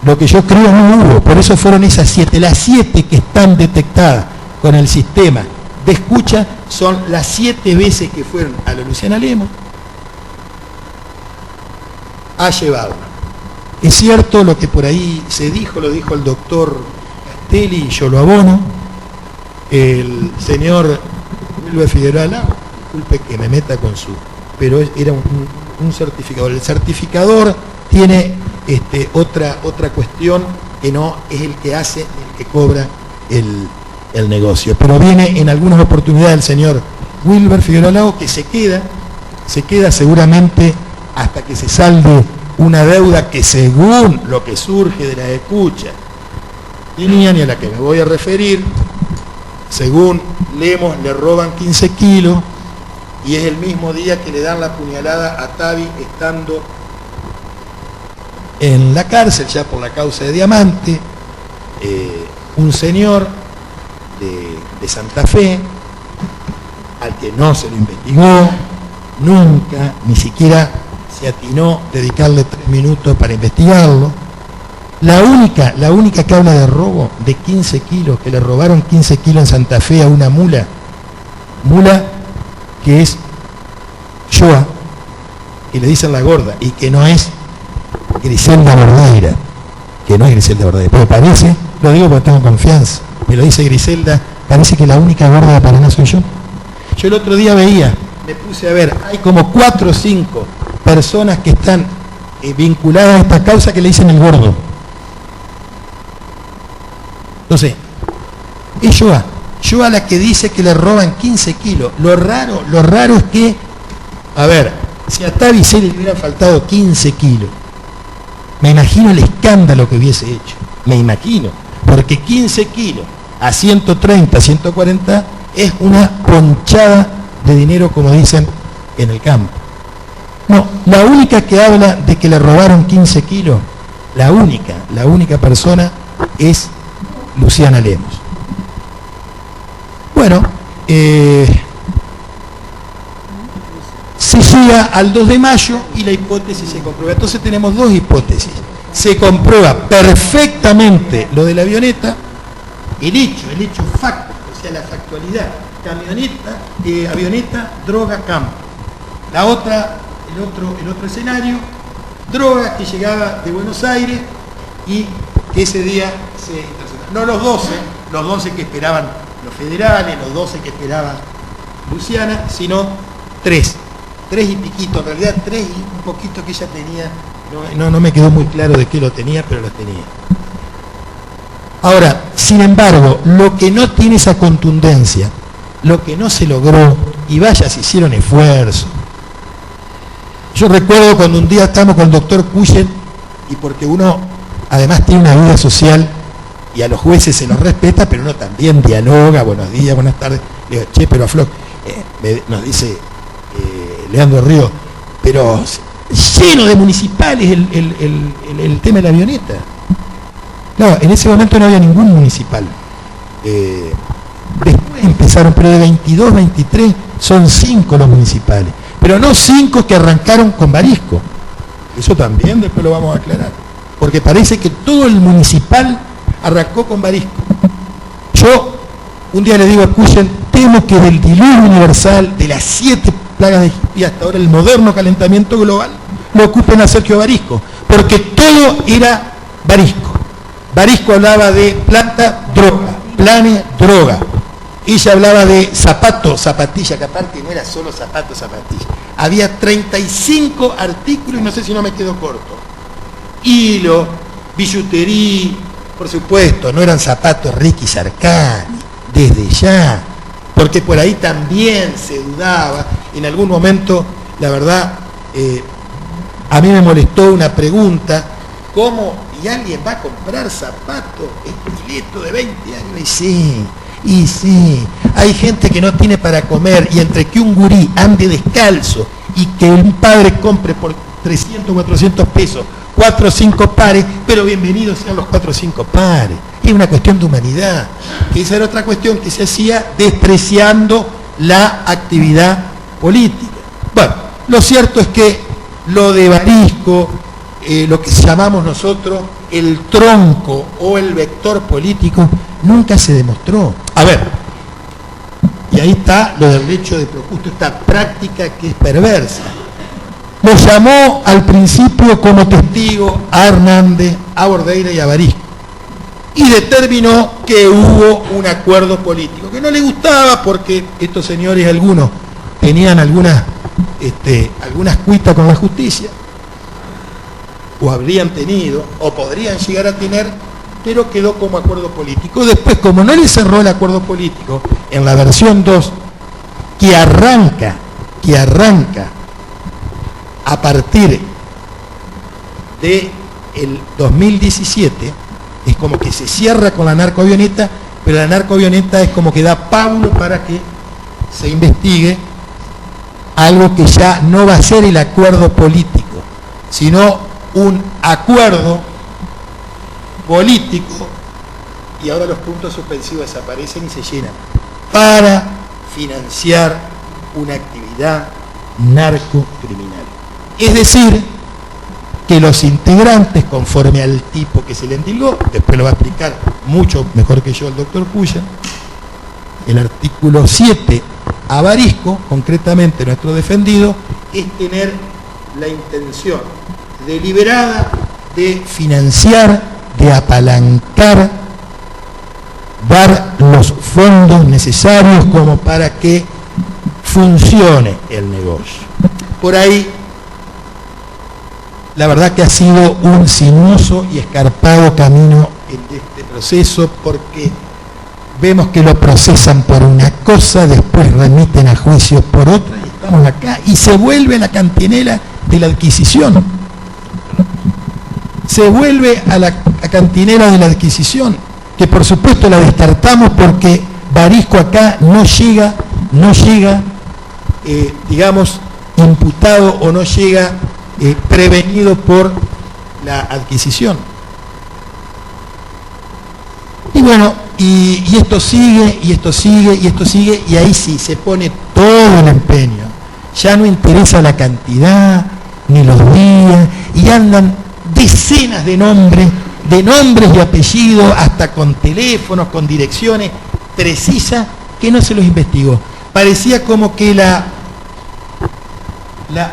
Speaker 1: lo que yo creo no hubo. Por eso fueron esas 7. Las 7 que están detectadas con el sistema de escucha son las 7 veces que fueron a la Luciana Lemos a llevarla. Es cierto lo que por ahí se dijo, lo dijo el doctor Castelli, y yo lo abono. El señor Wilber Figueroa Lago, disculpe que me meta con su, pero era un certificador. El certificador tiene otra cuestión que no es el que hace, el que cobra el negocio. Pero viene en algunas oportunidades el señor Wilber Figueroa Lago, que se queda seguramente hasta que se salde una deuda que, según lo que surge de la escucha, tenían, y a la que me voy a referir. Según Lemos, le roban 15 kilos y es el mismo día que le dan la puñalada a Tavi estando en la cárcel ya por la causa de Diamante. Un señor de Santa Fe, al que no se lo investigó nunca, ni siquiera se atinó dedicarle 3 minutos para investigarlo. La única que habla de robo de 15 kilos, que le robaron 15 kilos en Santa Fe a una mula que es Joa, que le dicen la gorda, y que no es Griselda Bordeira, porque parece, lo digo porque tengo confianza, me lo dice Griselda, parece que la única gorda de Paraná soy yo. Yo el otro día me puse a ver, hay como 4 o 5 personas que están vinculadas a esta causa que le dicen el gordo. Entonces, es Joa la que dice que le roban 15 kilos. Lo raro es que, a ver, si a Tavi se le hubieran faltado 15 kilos, me imagino el escándalo que hubiese hecho. Me imagino. Porque 15 kilos a 130, 140 es una ponchada de dinero, como dicen en el campo. No, la única que habla de que le robaron 15 kilos, la única persona es Luciana Lemos. Bueno, se llega al 2 de mayo y la hipótesis se comprueba. Entonces tenemos 2 hipótesis. Se comprueba perfectamente lo de la avioneta, el hecho facto, o sea, la factualidad, avioneta, droga, campo. La otra, el otro escenario, droga que llegaba de Buenos Aires y que ese día se interceptó. No los 12 que esperaban los federales, los 12 que esperaba Luciana, sino 3 y piquito, en realidad 3 y un poquito que ella tenía, no me quedó muy claro de qué lo tenía, pero lo tenía. Ahora, sin embargo, lo que no tiene esa contundencia, lo que no se logró, y vaya, se hicieron esfuerzos. Yo recuerdo cuando un día estábamos con el doctor Cuyen, y porque uno además tiene una vida social, y a los jueces se los respeta, pero uno también dialoga, buenos días, buenas tardes, le digo, che, pero a Floc, nos dice Leandro Río, pero lleno de municipales el tema de la avioneta. No, en ese momento no había ningún municipal. Después empezaron, pero de 22, 23 son 5 los municipales. Pero no 5 que arrancaron con Barisco. Eso también después lo vamos a aclarar. Porque parece que todo el municipal arrancó con Barisco. Yo un día le digo a Cuyen, temo que del diluvio universal, de las 7 plagas de Egipto y hasta ahora el moderno calentamiento global, lo ocupen a Sergio Barisco. Porque todo era Barisco. Barisco hablaba de planta, droga, planes, droga. Ella hablaba de zapato, zapatilla, que aparte no era solo zapato, zapatilla. Había 35 artículos y no sé si no me quedo corto. Hilo, billutería, por supuesto, no eran zapatos Ricky Sarcani, desde ya, porque por ahí también se dudaba. En algún momento, la verdad, a mí me molestó una pregunta, ¿cómo y alguien va a comprar zapatos estiletos de 20 años? Y sí, hay gente que no tiene para comer, y entre que un gurí ande descalzo y que un padre compre por 300, 400 pesos 4 o 5 pares, pero bienvenidos sean los 4 o 5 pares. Es una cuestión de humanidad, que esa era otra cuestión que se hacía despreciando la actividad política. Bueno, lo cierto es que lo de Barisco, lo que llamamos nosotros el tronco o el vector político, nunca se demostró. A ver, y ahí está lo del derecho de procusto, esta práctica que es perversa. Lo llamó al principio como testigo a Hernández, a Bordeira y a Barisco, y determinó que hubo un acuerdo político, que no le gustaba porque estos señores algunos tenían algunas cuitas con la justicia, o habrían tenido, o podrían llegar a tener, pero quedó como acuerdo político. Después, como no le cerró el acuerdo político, en la versión 2, que arranca a partir del 2017, es como que se cierra con la narcoavioneta, pero la narcoavioneta es como que da paulo para que se investigue algo que ya no va a ser el acuerdo político, sino un acuerdo político, y ahora los puntos suspensivos desaparecen y se llenan, para financiar una actividad narcocriminal. Es decir, que los integrantes, conforme al tipo que se le endilgó, después lo va a explicar mucho mejor que yo el doctor Cuyen, el artículo 7 a Barisco, concretamente nuestro defendido, es tener la intención deliberada de financiar, de apalancar, dar los fondos necesarios como para que funcione el negocio. Por ahí, la verdad que ha sido un sinuoso y escarpado camino en este proceso, porque vemos que lo procesan por una cosa, después remiten a juicio por otra, y estamos acá, y se vuelve la cantinela de la adquisición. Se vuelve a la cantinela de la adquisición, que por supuesto la descartamos porque Barisco acá no llega, digamos, imputado o no llega prevenido por la adquisición. Y bueno, y esto sigue, y esto sigue, y esto sigue, y ahí sí se pone todo el empeño. Ya no interesa la cantidad, ni los días, y andan decenas de nombres y apellidos, hasta con teléfonos, con direcciones precisas, que no se los investigó. Parecía como que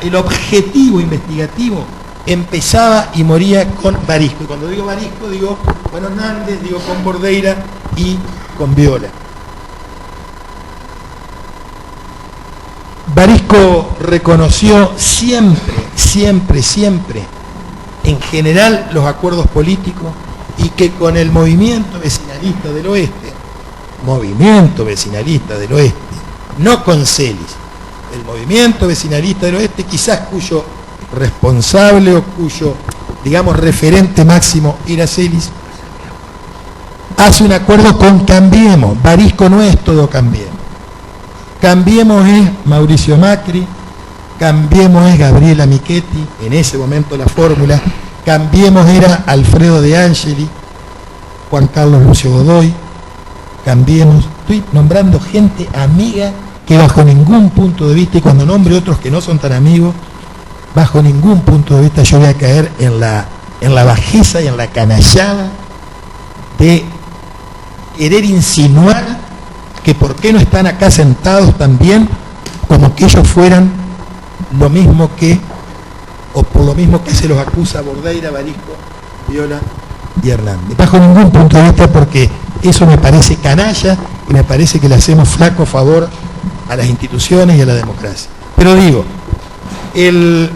Speaker 1: el objetivo investigativo empezaba y moría con Barisco. Y cuando digo Barisco, digo con Hernández, digo con Bordeira y con Viola. Barisco reconoció siempre, en general, los acuerdos políticos, y que con el movimiento vecinalista del oeste, no con Celis, el movimiento vecinalista del oeste, quizás cuyo responsable o cuyo, digamos, referente máximo era Celis, hace un acuerdo con Cambiemos. Barisco no es todo Cambiemos. Cambiemos es Mauricio Macri, Cambiemos es Gabriela Michetti, en ese momento la fórmula. Cambiemos era Alfredo De Angeli, Juan Carlos Lucio Godoy. Cambiemos, estoy nombrando gente amiga que bajo ningún punto de vista, y cuando nombre otros que no son tan amigos, bajo ningún punto de vista yo voy a caer en la bajeza y en la canallada de querer insinuar que por qué no están acá sentados también, como que ellos fueran lo mismo que, o por lo mismo que se los acusa Bordeira, Barisco, Viola y Hernández. Bajo ningún punto de vista, porque eso me parece canalla y me parece que le hacemos flaco favor a las instituciones y a la democracia. Pero digo, el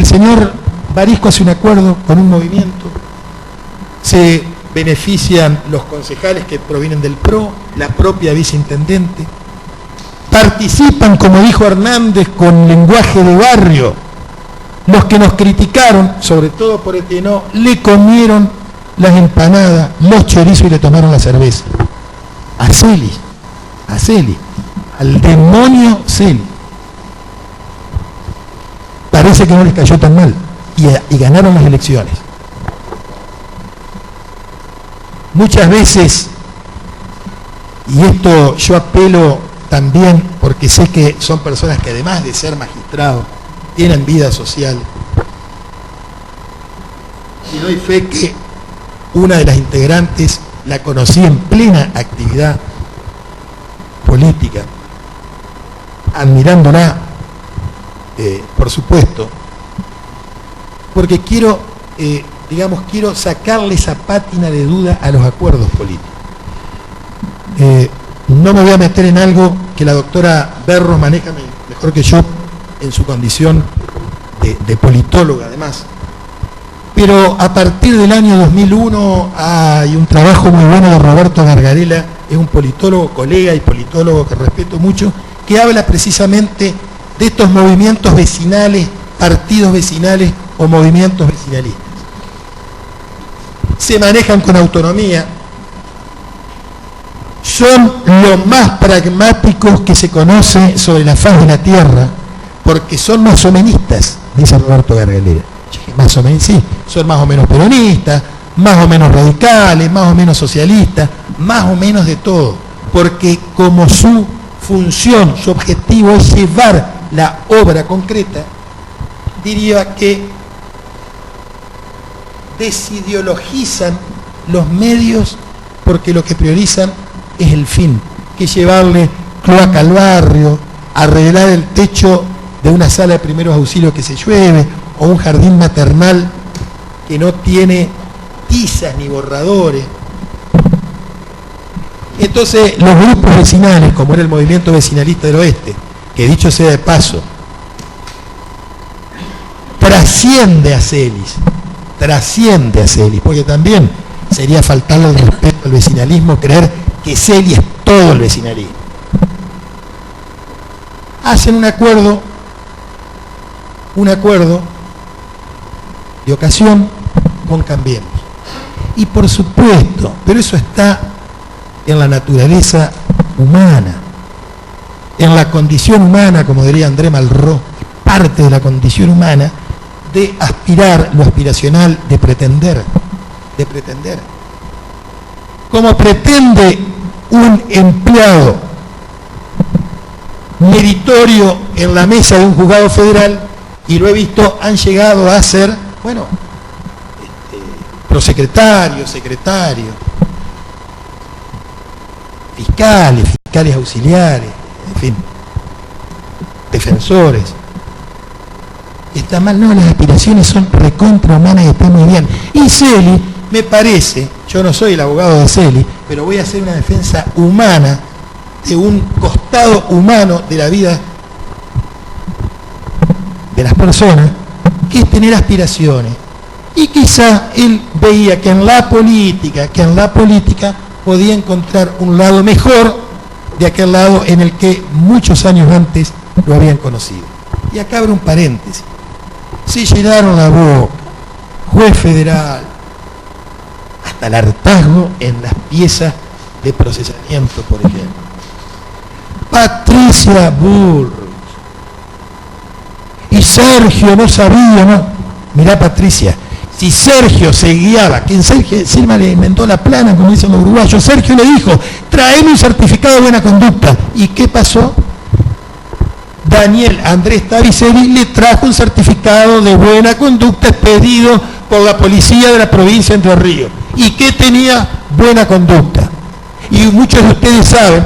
Speaker 1: señor Barisco hace un acuerdo con un movimiento, se benefician los concejales que provienen del PRO, la propia viceintendente, participan, como dijo Hernández, con lenguaje de barrio. Los que nos criticaron, sobre todo por el que no, le comieron las empanadas, los chorizos y le tomaron la cerveza. A Celi, al demonio Celi. Parece que no les cayó tan mal y ganaron las elecciones. Muchas veces, y esto yo apelo también porque sé que son personas que además de ser magistrados tienen vida social, y doy fe que una de las integrantes la conocí en plena actividad política, admirándola, por supuesto, porque quiero sacarle esa pátina de duda a los acuerdos políticos. No me voy a meter en algo que la doctora Berros maneja mejor que yo en su condición de politóloga además. Pero a partir del año 2001 hay un trabajo muy bueno de Roberto Gargarella, es un politólogo, colega y politólogo que respeto mucho, que habla precisamente de estos movimientos vecinales, partidos vecinales o movimientos vecinalistas. Se manejan con autonomía, son los más pragmáticos que se conoce sobre la faz de la tierra, porque son masomenistas, dice Roberto Gargalera. Más o menos, sí, son más o menos peronistas, más o menos radicales, más o menos socialistas, más o menos de todo, porque como su función, su objetivo es llevar la obra concreta, diría que desideologizan los medios porque lo que priorizan es el fin, que es llevarle cloaca al barrio, arreglar el techo de una sala de primeros auxilios que se llueve, o un jardín maternal que no tiene tizas ni borradores. Entonces, los grupos vecinales, como era el movimiento vecinalista del oeste, que dicho sea de paso, trasciende a Celis, porque también sería faltarle el respeto al vecinalismo creer que Celis es todo el vecinalismo. Hacen un acuerdo de ocasión con Cambiemos. Y por supuesto, pero eso está en la naturaleza humana, en la condición humana, como diría André Malraux, parte de la condición humana de aspirar, lo aspiracional, de pretender. Como pretende un empleado meritorio en la mesa de un juzgado federal, y lo he visto, han llegado a ser, prosecretarios, secretarios, fiscales auxiliares, en fin, defensores. Está mal, no, las aspiraciones son recontra humanas y está muy bien. Y Celi, me parece, yo no soy el abogado de Celi, pero voy a hacer una defensa humana de un costado humano de la vida de las personas, que es tener aspiraciones. Y quizá él veía que en la política podía encontrar un lado mejor de aquel lado en el que muchos años antes lo habían conocido. Y acá abre un paréntesis. Se llenaron la boca, juez federal, hasta el hartazgo en las piezas de procesamiento, por ejemplo. Patricia Bullrich. Y Sergio no sabía, ¿no? Mirá, Patricia, si Sergio se guiaba, que Sergio Silva le inventó la plana, como dicen los uruguayos, Sergio le dijo, traeme un certificado de buena conducta. ¿Y qué pasó? Daniel Andrés Taviseri le trajo un certificado de buena conducta expedido por la policía de la provincia de Entre Ríos. ¿Y qué tenía? Buena conducta. Y muchos de ustedes saben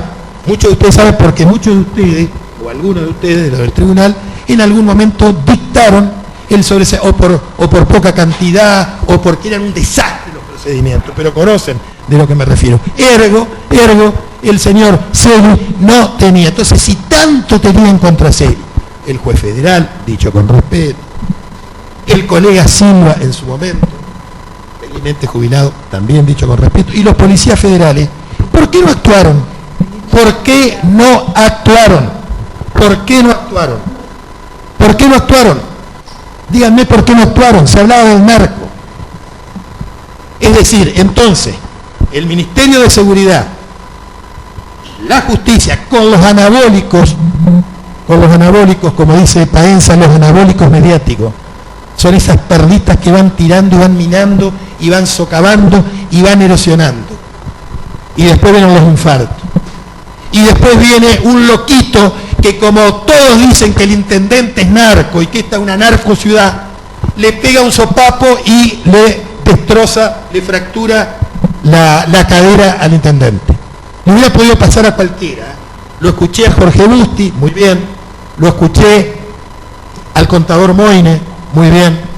Speaker 1: porque muchos de ustedes, o algunos de ustedes de los del tribunal, en algún momento dictaron el sobreseimiento, o por poca cantidad, o porque eran un desastre los procedimientos, pero conocen de lo que me refiero. Ergo, el señor Celi no tenía. Entonces, si tanto tenían contra Celi, el juez federal, dicho con respeto, el colega Silva en su momento, felizmente jubilado, también dicho con respeto, y los policías federales, ¿por qué no actuaron? ¿Por qué no actuaron? ¿Por qué no actuaron? ¿Por qué no actuaron? Díganme por qué no actuaron. Se hablaba del narco. Es decir, entonces, el Ministerio de Seguridad, la justicia, con los anabólicos, como dice Paenza, los anabólicos mediáticos, son esas perlitas que van tirando y van minando y van socavando y van erosionando. Y después vienen los infartos. Y después viene un loquito que, como todos dicen que el intendente es narco y que esta es una narco ciudad, le pega un sopapo y le destroza, le fractura la cadera al intendente. Le hubiera podido pasar a cualquiera. Lo escuché a Jorge Busti, muy bien. Lo escuché al contador Moine, muy bien.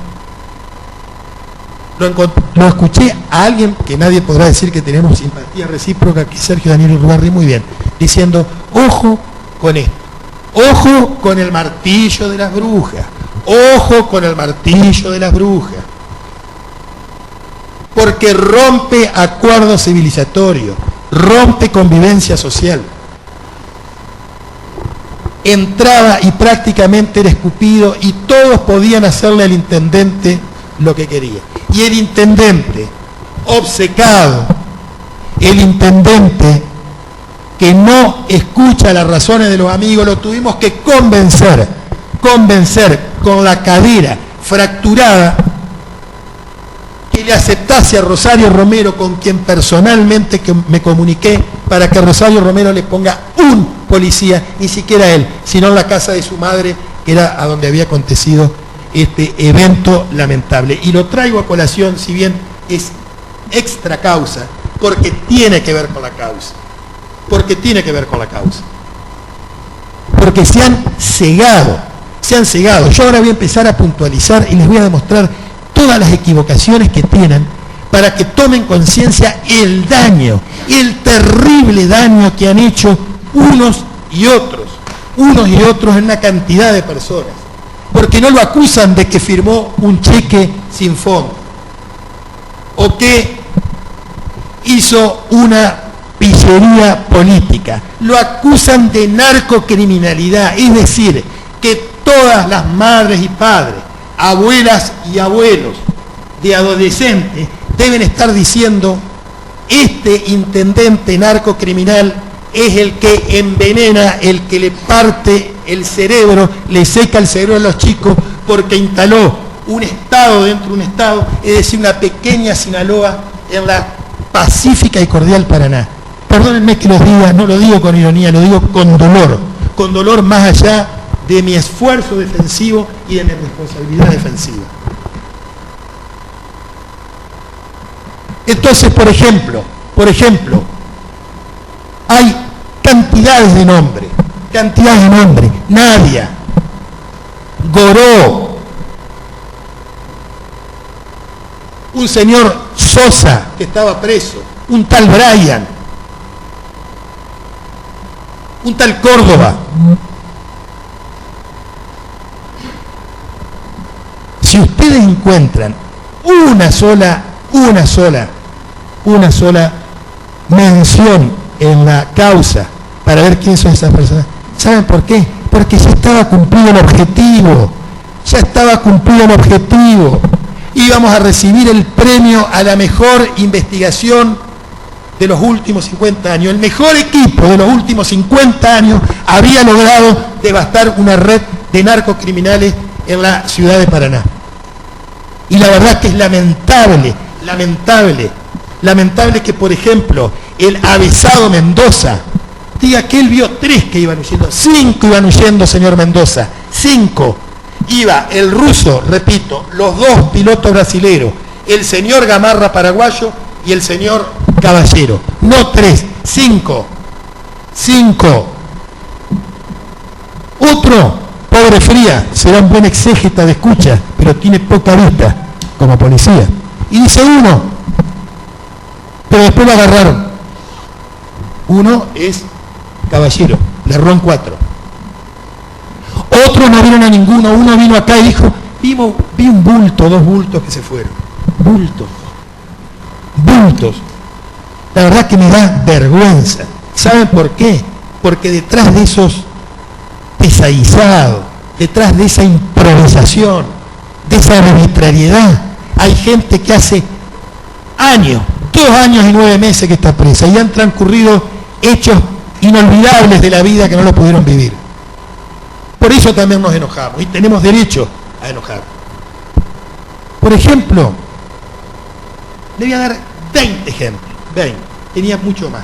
Speaker 1: Lo escuché a alguien que nadie podrá decir que tenemos simpatía recíproca, que es Sergio Daniel Urbarri, muy bien, diciendo, ojo con esto, ojo con el martillo de las brujas, ojo con el martillo de las brujas, porque rompe acuerdos civilizatorios, rompe convivencia social. Entraba y prácticamente era escupido y todos podían hacerle al intendente lo que quería. Y el intendente obcecado, el intendente que no escucha las razones de los amigos, lo tuvimos que convencer con la cadera fracturada, que le aceptase a Rosario Romero, con quien personalmente me comuniqué, para que Rosario Romero le ponga un policía, ni siquiera él, sino en la casa de su madre, que era a donde había acontecido este evento lamentable. Y lo traigo a colación, si bien es extra causa, porque tiene que ver con la causa. Porque se han cegado. Yo ahora voy a empezar a puntualizar y les voy a demostrar todas las equivocaciones que tienen para que tomen conciencia el daño, el terrible daño que han hecho unos y otros en una cantidad de personas. Porque no lo acusan de que firmó un cheque sin fondo o que hizo una pillería política. Lo acusan de narcocriminalidad, es decir, que todas las madres y padres, abuelas y abuelos de adolescentes deben estar diciendo: este intendente narcocriminal es el que envenena, el que le parte el cerebro, le seca el cerebro a los chicos, porque instaló un Estado dentro de un Estado, es decir, una pequeña Sinaloa en la pacífica y cordial Paraná. Perdónenme que los diga, no lo digo con ironía, lo digo con dolor más allá de mi esfuerzo defensivo y de mi responsabilidad defensiva. Entonces, por ejemplo, hay cantidades de nombres. Nadia, Goró, un señor Sosa que estaba preso, un tal Brian, un tal Córdoba. Si ustedes encuentran una sola mención en la causa para ver quiénes son esas personas, ¿saben por qué? Porque ya estaba cumplido el objetivo. Íbamos a recibir el premio a la mejor investigación de los últimos 50 años, el mejor equipo de los últimos 50 años había logrado devastar una red de narcocriminales en la ciudad de Paraná. Y la verdad que es lamentable que, por ejemplo, el avesado Mendoza diga que él vio 3 que iban huyendo, 5 iban huyendo, señor Mendoza, 5. Iba el ruso, repito, los 2 pilotos brasileros, el señor Gamarra paraguayo y el señor Caballero. No 3, 5. Otro, pobre Fría, será un buen exégeta de escucha, pero tiene poca vista como policía. Y dice 1, pero después lo agarraron. 1 es Caballero, le erró en 4. Otros no vieron a ninguno, uno vino acá y dijo, vi un bulto, 2 bultos que se fueron. Bultos. La verdad que me da vergüenza. ¿Saben por qué? Porque detrás de esos desaguisados, detrás de esa improvisación, de esa arbitrariedad, hay gente que hace años, 2 años y 9 meses que está presa y han transcurrido hechos inolvidables de la vida que no lo pudieron vivir. Por eso también nos enojamos y tenemos derecho a enojar. Por ejemplo, le voy a dar 20 ejemplos, 20, tenía mucho más.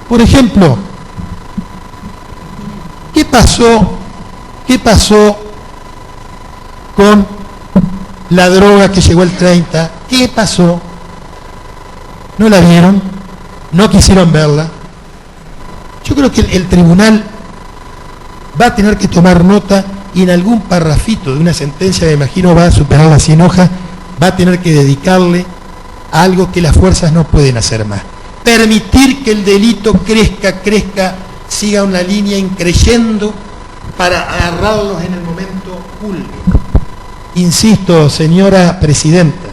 Speaker 1: Por ejemplo, ¿qué pasó con la droga que llegó el 30? ¿Qué pasó? ¿No la vieron? ¿No quisieron verla? Yo creo que el tribunal va a tener que tomar nota y en algún parrafito de una sentencia, me imagino va a superar las 100 hojas, va a tener que dedicarle a algo que las fuerzas no pueden hacer más. Permitir que el delito crezca, siga una línea increyendo para agarrarlos en el momento culmine. Insisto, señora presidenta,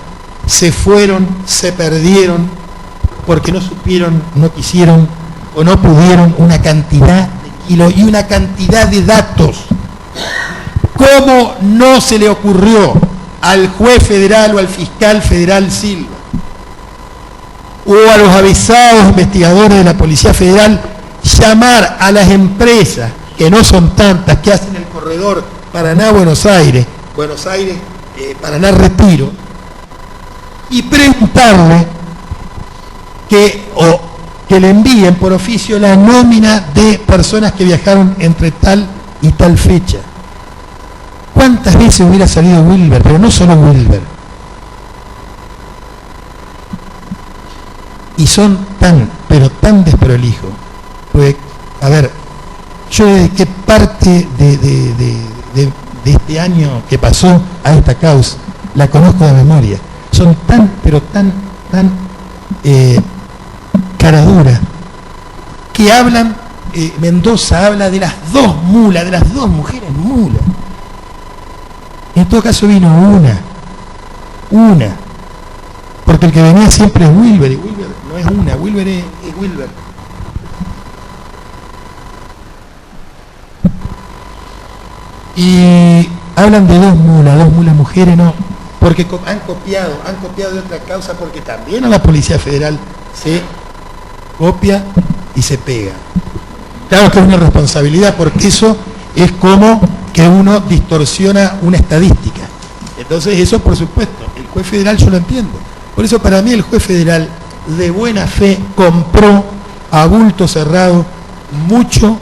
Speaker 1: se fueron, se perdieron, porque no supieron, no quisieron o no pudieron una cantidad de kilos y una cantidad de datos. ¿Cómo no se le ocurrió al juez federal o al fiscal federal Silva o a los avisados investigadores de la Policía Federal llamar a las empresas, que no son tantas, que hacen el corredor Paraná-Buenos Aires, Paraná-Retiro, y preguntarle que le envíen por oficio la nómina de personas que viajaron entre tal y tal fecha? ¿Cuántas veces hubiera salido Wilber? Pero no solo Wilber. Y son pero tan desprolijos. Porque, a ver, yo dediqué parte de este año que pasó a esta causa, la conozco de memoria. Son tan caraduras, que hablan, Mendoza habla de las 2 mulas, de las 2 mujeres mulas. En todo caso vino una, porque el que venía siempre es Wilber, y Wilber no es una, Wilber es Wilber. Y hablan de 2 mulas mujeres, no, porque han copiado de otra causa, porque también a la Policía Federal se copia y se pega. Claro que es una responsabilidad, porque eso es como que uno distorsiona una estadística. Entonces eso, por supuesto, el juez federal yo lo entiendo. Por eso para mí el juez federal de buena fe compró a bulto cerrado mucho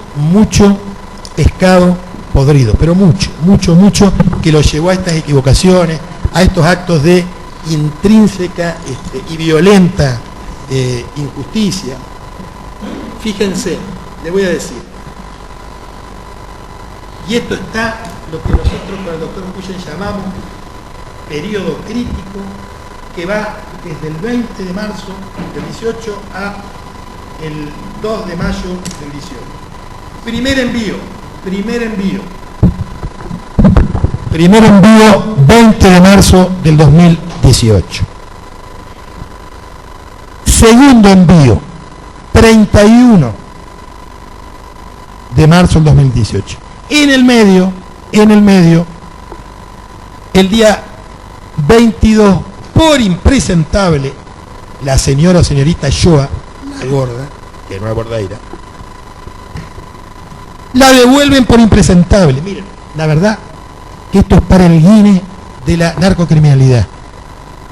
Speaker 1: pescado podrido, pero mucho, que lo llevó a estas equivocaciones, a estos actos de intrínseca y violenta injusticia. Fíjense, le voy a decir, y esto está lo que nosotros con el doctor Cuyen llamamos periodo crítico, que va desde el 20 de marzo del 18 a el 2 de mayo del 18. Primer envío, 20 de marzo del 2018. Segundo envío, 31 de marzo del 2018. En el medio, el día 22, por impresentable, la señorita Shoa, una gorda, que era una bordaira, la devuelven por impresentable. Miren, la verdad que esto es para el Guinness de la narcocriminalidad.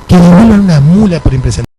Speaker 1: Que devuelvan una mula por impresentable.